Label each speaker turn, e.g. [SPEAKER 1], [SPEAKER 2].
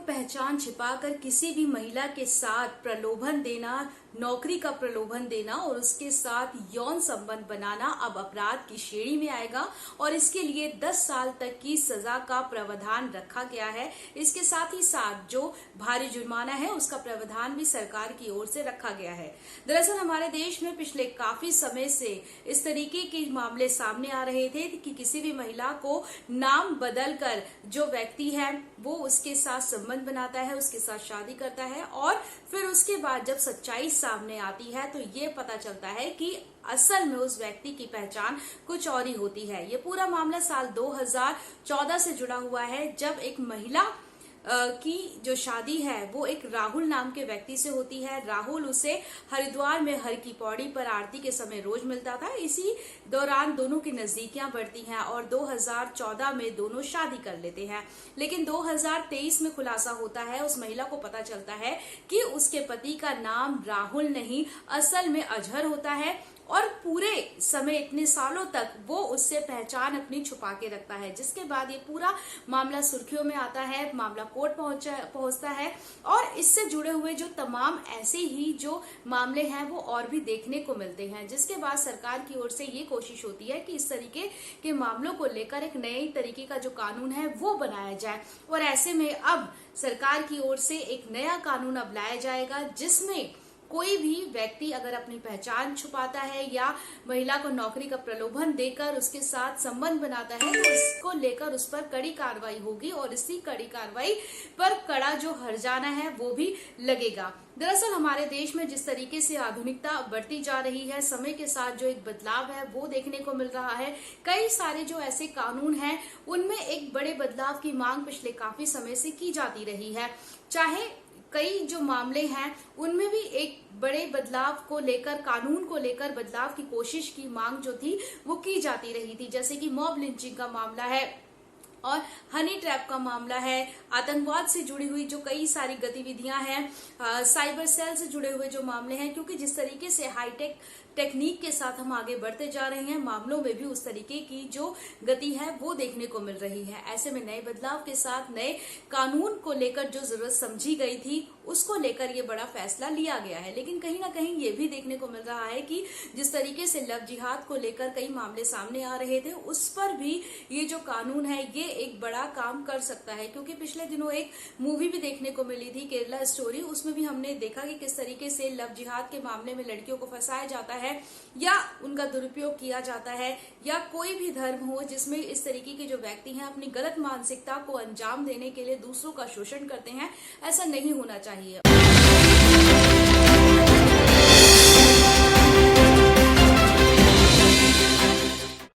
[SPEAKER 1] पहचान छिपाकर किसी भी महिला के साथ प्रलोभन देना, नौकरी का प्रलोभन देना और उसके साथ यौन संबंध बनाना अब अपराध की श्रेणी में आएगा और इसके लिए 10 साल तक की सजा का प्रावधान रखा गया है। इसके साथ ही साथ जो भारी जुर्माना है उसका प्रावधान भी सरकार की ओर से रखा गया है। दरअसल हमारे देश में पिछले काफी समय से इस तरीके के मामले सामने आ रहे थे कि किसी भी महिला को नाम बदलकर जो व्यक्ति है वो उसके साथ संबंध बनाता है, उसके साथ शादी करता है और फिर उसके बाद जब सच्चाई सामने आती है तो ये पता चलता है कि असल में उस व्यक्ति की पहचान कुछ और ही होती है। ये पूरा मामला साल 2014 से जुड़ा हुआ है, जब एक महिला की जो शादी है वो एक राहुल नाम के व्यक्ति से होती है। राहुल उसे हरिद्वार में हर की पौड़ी पर आरती के समय रोज मिलता था। इसी दौरान दोनों की नजदीकियां बढ़ती हैं और 2014 में दोनों शादी कर लेते हैं। लेकिन 2023 में खुलासा होता है, उस महिला को पता चलता है कि उसके पति का नाम राहुल नहीं असल में अजहर होता है और पूरे समय इतने सालों तक वो उससे पहचान अपनी छुपा के रखता है। जिसके बाद ये पूरा मामला सुर्खियों में आता है, मामला कोर्ट पहुंचता है और इससे जुड़े हुए जो तमाम ऐसे ही जो मामले हैं वो और भी देखने को मिलते हैं। जिसके बाद सरकार की ओर से ये कोशिश होती है कि इस तरीके के मामलों को लेकर एक नए तरीके का जो कानून है वो बनाया जाए और ऐसे में अब सरकार की ओर से एक नया कानून अब लाया जाएगा जिसमें कोई भी व्यक्ति अगर अपनी पहचान छुपाता है या महिला को नौकरी का प्रलोभन देकर उसके साथ संबंध बनाता है तो इसको लेकर उस पर कड़ी कार्रवाई होगी और इसी कड़ी कार्रवाई पर कड़ा जो हर्जाना है वो भी लगेगा। दरअसल हमारे देश में जिस तरीके से आधुनिकता बढ़ती जा रही है, समय के साथ जो एक बदलाव है वो देखने को मिल रहा है। कई सारे जो ऐसे कानून हैं उनमें एक बड़े बदलाव की मांग पिछले काफी समय से की जाती रही है। चाहे कई जो मामले हैं उनमें भी एक बड़े बदलाव को लेकर, कानून को लेकर बदलाव की कोशिश की मांग जो थी वो की जाती रही थी। जैसे कि मॉब लिंचिंग का मामला है और हनी ट्रैप का मामला है, आतंकवाद से जुड़ी हुई जो कई सारी गतिविधियां हैं, साइबर सेल से जुड़े हुए जो मामले हैं। क्योंकि जिस तरीके से हाईटेक टेक्निक के साथ हम आगे बढ़ते जा रहे हैं, मामलों में भी उस तरीके की जो गति है वो देखने को मिल रही है। ऐसे में नए बदलाव के साथ नए कानून को लेकर जो जरूरत समझी गई थी उसको लेकर ये बड़ा फैसला लिया गया है। लेकिन कहीं ना कहीं ये भी देखने को मिल रहा है कि जिस तरीके से लव जिहाद को लेकर कई मामले सामने आ रहे थे उस पर भी ये जो कानून है ये एक बड़ा काम कर सकता है। क्योंकि पिछले दिनों एक मूवी भी देखने को मिली थी, केरला स्टोरी, उसमें भी हमने देखा कि किस तरीके से लव जिहाद के मामले में लड़कियों को फंसाया जाता है या उनका दुरुपयोग किया जाता है, या कोई भी धर्म हो जिसमें इस तरीके के जो व्यक्ति हैं अपनी गलत मानसिकता को अंजाम देने के लिए दूसरों का शोषण करते हैं। ऐसा नहीं होना चाहिए।